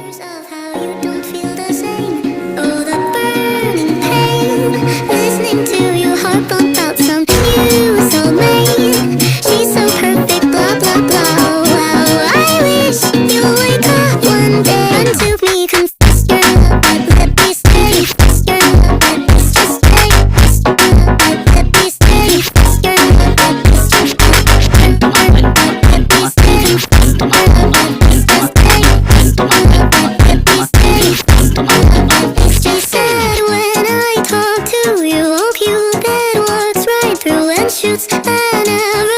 Years of how you don't feel the same. Oh, the burning pain. Listening to you harp about some new soulmate. She's so perfect, blah blah blah. Wow, I wish you wake up one day and to me confess your love, but let me stay. Your love, but it's just stay. Your love, but let me stay. Your love, but it's just stay. Your love, but let me stay. Your love, but it's just stay. Your love, but let me stay. Your love, but it's just sad when I talk to you. Hope you get what's right through and shoots and never